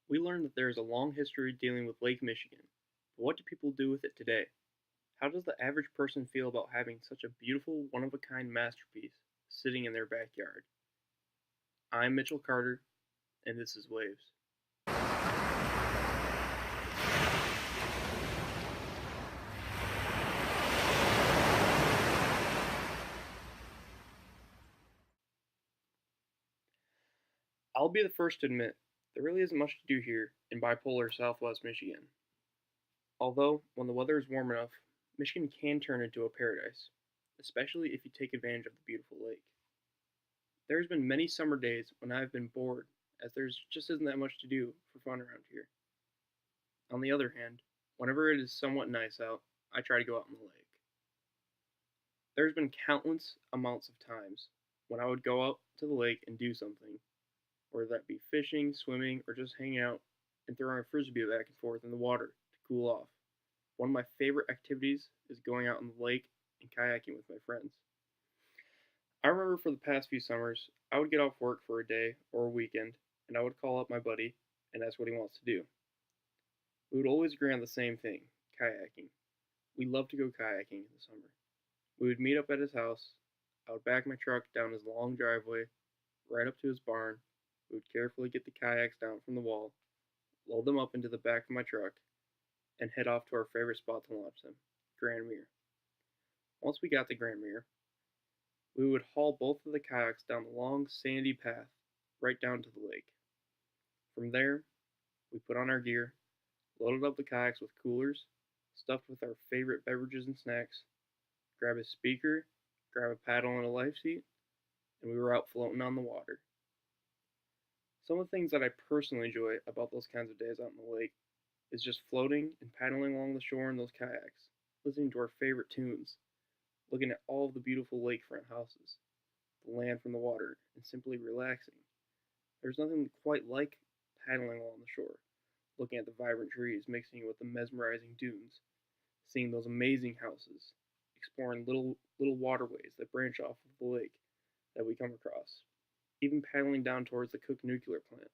We learned that there is a long history dealing with Lake Michigan. But what do people do with it today? How does the average person feel about having such a beautiful, one of a kind masterpiece sitting in their backyard? I'm Mitchell Carter, and this is Waves. I'll be the first to admit, there really isn't much to do here in bipolar southwest Michigan. Although, when the weather is warm enough, Michigan can turn into a paradise, especially if you take advantage of the beautiful lake. There's been many summer days when I've been bored, as there's just isn't that much to do for fun around here. On the other hand, whenever it is somewhat nice out, I try to go out in the lake. There's been countless amounts of times when I would go out to the lake and do something, whether that be fishing, swimming, or just hanging out and throwing a frisbee back and forth in the water to cool off. One of my favorite activities is going out in the lake and kayaking with my friends. I remember for the past few summers, I would get off work for a day or a weekend, and I would call up my buddy and ask what he wants to do. We would always agree on the same thing: kayaking. We love to go kayaking in the summer. We would meet up at his house. I would back my truck down his long driveway, right up to his barn. We would carefully get the kayaks down from the wall, load them up into the back of my truck, and head off to our favorite spot to launch them, Grand Mere. Once we got to Grand Mere, we would haul both of the kayaks down the long sandy path right down to the lake. From there, we put on our gear, loaded up the kayaks with coolers, stuffed with our favorite beverages and snacks, grab a speaker, grab a paddle and a life seat, and we were out floating on the water. Some of the things that I personally enjoy about those kinds of days out in the lake is just floating and paddling along the shore in those kayaks, listening to our favorite tunes, looking at all of the beautiful lakefront houses, the land from the water, and simply relaxing. There's nothing quite like paddling along the shore, looking at the vibrant trees mixing with the mesmerizing dunes, seeing those amazing houses, exploring little waterways that branch off of the lake that we come across, even paddling down towards the Cook nuclear plant.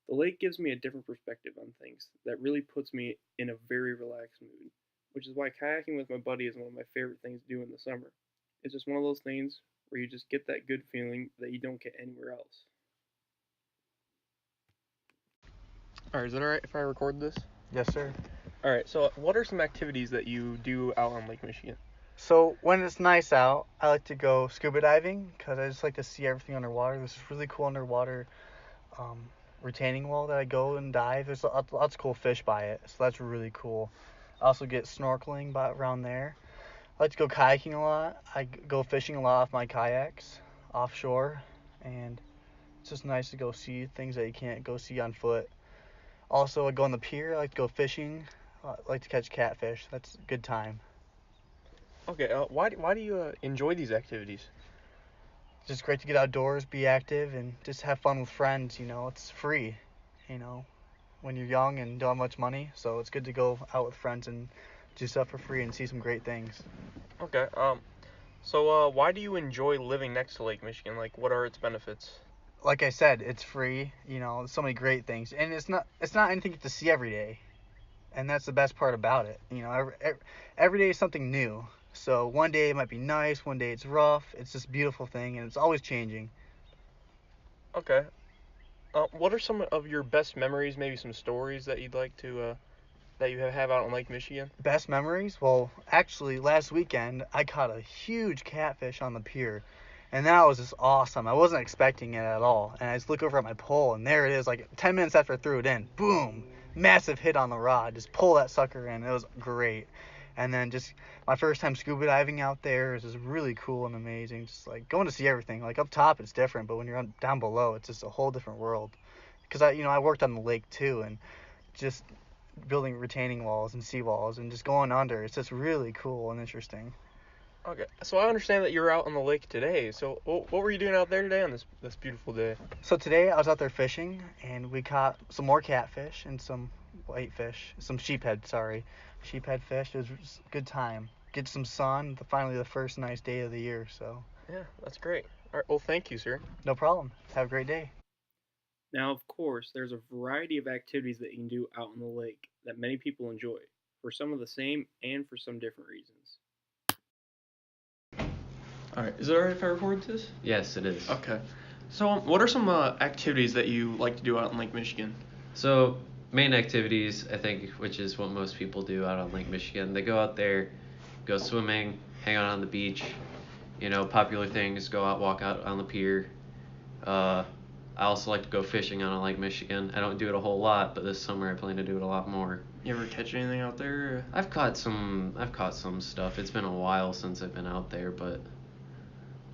The lake gives me a different perspective on things that really puts me in a very relaxed mood, which is why kayaking with my buddy is one of my favorite things to do in the summer. It's just one of those things where you just get that good feeling that you don't get anywhere else. Alright, is that alright if I record this? Yes, sir. Alright, so what are some activities that you do out on Lake Michigan? So when it's nice out, I like to go scuba diving because I just like to see everything underwater. There's this really cool underwater um, retaining wall that I go and dive. There's lots of cool fish by it, so that's really cool. I also get snorkeling around there. I like to go kayaking a lot. I go fishing a lot off my kayaks offshore, and it's just nice to go see things that you can't go see on foot. Also, I go on the pier. I like to go fishing. I like to catch catfish. That's a good time. Okay, why do you enjoy these activities? It's just great to get outdoors, be active, and just have fun with friends. It's free. You know, when you're young and don't have much money, so it's good to go out with friends and do stuff for free and see some great things. Okay, so why do you enjoy living next to Lake Michigan? Like, what are its benefits? Like I said, it's free. There's so many great things, and it's not anything you get to see every day, and that's the best part about it. Every day is something new. So one day it might be nice, one day it's rough. It's this beautiful thing, and it's always changing. Okay, what are some of your best memories? Maybe some stories that you'd like to that you have out on Lake Michigan? Best memories? Well, actually, last weekend I caught a huge catfish on the pier, and that was just awesome. I wasn't expecting it at all, and I just look over at my pole, and there it is, like 10 minutes after I threw it in. Boom! Massive hit on the rod. Just pull that sucker in. It was great. And then just my first time scuba diving out there is just really cool and amazing. Just like going to see everything. Like up top, it's different, but when you're down below, it's just a whole different world. Because I worked on the lake too, and just building retaining walls and seawalls and just going under. It's just really cool and interesting. Okay, so I understand that you're out on the lake today. So what were you doing out there today on this beautiful day? So today I was out there fishing and we caught some more catfish and some whitefish, some sheephead fish. It was a good time. Get some sun. Finally, the first nice day of the year. So Yeah, that's great. All right, well, thank you, sir. no problem. Have a great day. Now, of course, there's a variety of activities that you can do out on the lake that many people enjoy, for some of the same and for some different reasons. All right. Is it alright if I record this? Yes, it is. Okay. So, what are some activities that you like to do out in Lake Michigan? So, main activities, I think, which is what most people do out on Lake Michigan, they go out there, go swimming, hang out on the beach. Popular things, go out, walk out on the pier. I also like to go fishing out on Lake Michigan. I don't do it a whole lot, but this summer I plan to do it a lot more. You ever catch anything out there? I've caught some stuff. It's been a while since I've been out there, but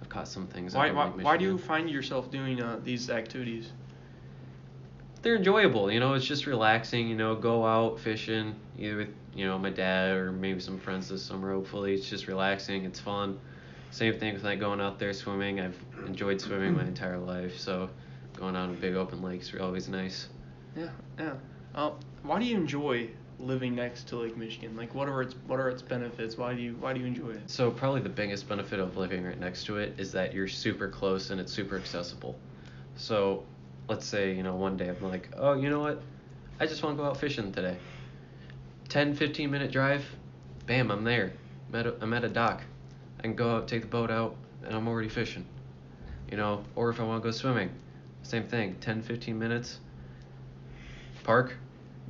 I've caught some things out on Lake Michigan. Why do you find yourself doing these activities? They're enjoyable, it's just relaxing, go out fishing, either with, my dad or maybe some friends this summer, hopefully. It's just relaxing, it's fun. Same thing with like going out there swimming. I've enjoyed swimming my entire life, so going out on big open lakes are always nice. Yeah. Why do you enjoy living next to Lake Michigan? Like, what are its benefits? Why do you enjoy it? So probably the biggest benefit of living right next to it is that you're super close and it's super accessible. So let's say, one day I'm like, oh, you know what? I just want to go out fishing today. 10-15 minute drive, bam, I'm there. I'm at a dock. I can go out, take the boat out, and I'm already fishing. Or if I want to go swimming, same thing. 10-15 minutes, park,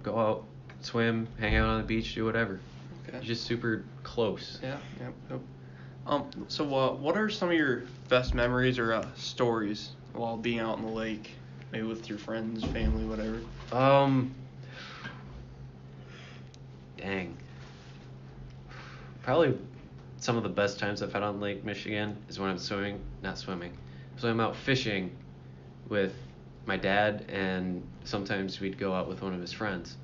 go out, swim, hang out on the beach, do whatever. Okay. It's just super close. Yeah. So what are some of your best memories or stories while being out on the lake? Maybe with your friends, family, whatever. Dang. Probably some of the best times I've had on Lake Michigan is when I'm not swimming. So I'm out fishing with my dad, and sometimes we'd go out with one of his friends.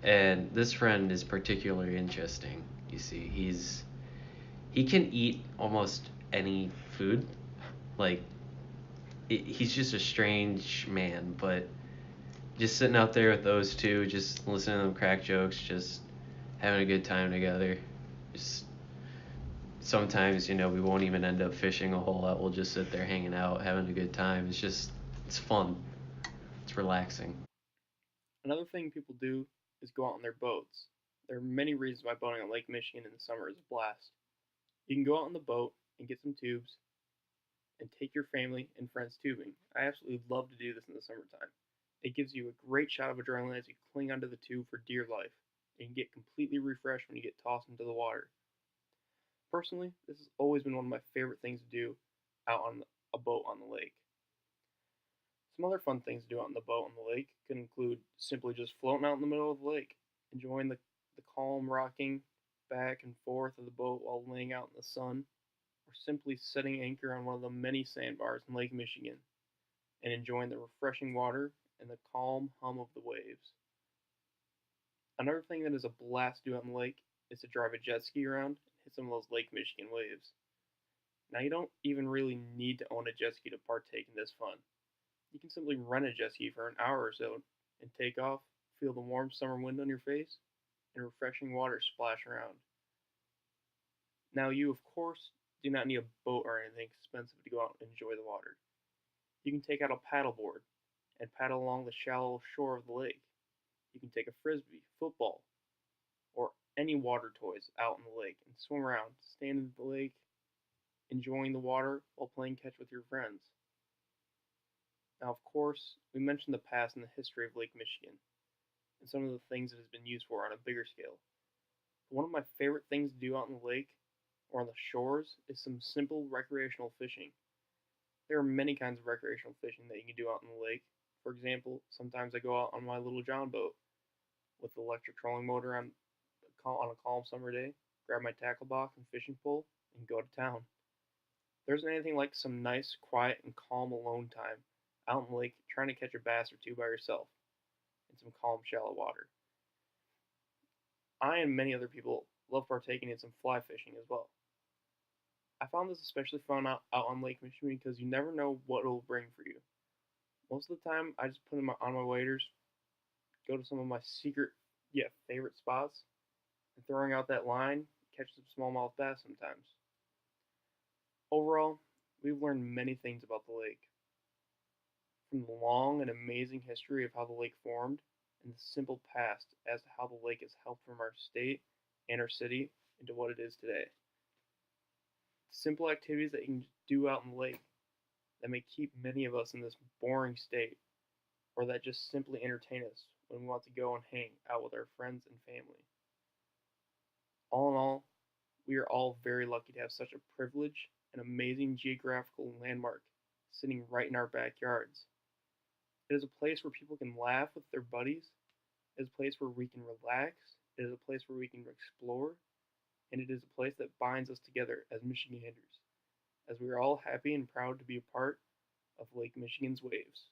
And this friend is particularly interesting. You see, he can eat almost any food. Like, he's just a strange man, but just sitting out there with those two, just listening to them crack jokes, just having a good time together. Just sometimes, we won't even end up fishing a whole lot. We'll just sit there hanging out, having a good time. It's fun. It's relaxing. Another thing people do is go out on their boats. There are many reasons why boating on Lake Michigan in the summer is a blast. You can go out on the boat and get some tubes and take your family and friends tubing. I absolutely love to do this in the summertime. It gives you a great shot of adrenaline as you cling onto the tube for dear life, and you get completely refreshed when you get tossed into the water. Personally, this has always been one of my favorite things to do out on a boat on the lake. Some other fun things to do out on the boat on the lake could include simply just floating out in the middle of the lake, enjoying the calm rocking back and forth of the boat while laying out in the sun, or simply setting anchor on one of the many sandbars in Lake Michigan and enjoying the refreshing water and the calm hum of the waves. Another thing that is a blast to do on the lake is to drive a jet ski around and hit some of those Lake Michigan waves. Now, you don't even really need to own a jet ski to partake in this fun. You can simply rent a jet ski for an hour or so and take off, feel the warm summer wind on your face, and refreshing water splash around. Now, you, of course, do not need a boat or anything expensive to go out and enjoy the water. You can take out a paddleboard and paddle along the shallow shore of the lake. You can take a frisbee, football, or any water toys out in the lake and swim around, stand in the lake, enjoying the water while playing catch with your friends. Now, of course, we mentioned the past and the history of Lake Michigan and some of the things it has been used for on a bigger scale. But one of my favorite things to do out in the lake or on the shores is some simple recreational fishing. There are many kinds of recreational fishing that you can do out in the lake. For example, sometimes I go out on my little John boat with the electric trolling motor on a calm summer day, grab my tackle box and fishing pole, and go to town. There isn't anything like some nice, quiet, and calm alone time out in the lake trying to catch a bass or two by yourself in some calm, shallow water. I and many other people love partaking in some fly fishing as well. I found this especially fun out on Lake Michigan because you never know what it will bring for you. Most of the time, I just put them on my waders, go to some of my secret yet favorite spots, and throwing out that line, catch some smallmouth bass sometimes. Overall, we've learned many things about the lake. from the long and amazing history of how the lake formed and the simple past as to how the lake has helped from our state and our city into what it is today. Simple activities that you can do out in the lake that may keep many of us in this boring state, or that just simply entertain us when we want to go and hang out with our friends and family. All in all, we are all very lucky to have such a privileged and amazing geographical landmark sitting right in our backyards. It is a place where people can laugh with their buddies. It is a place where we can relax. It is a place where we can explore. And it is a place that binds us together as Michiganders, as we are all happy and proud to be a part of Lake Michigan's waves.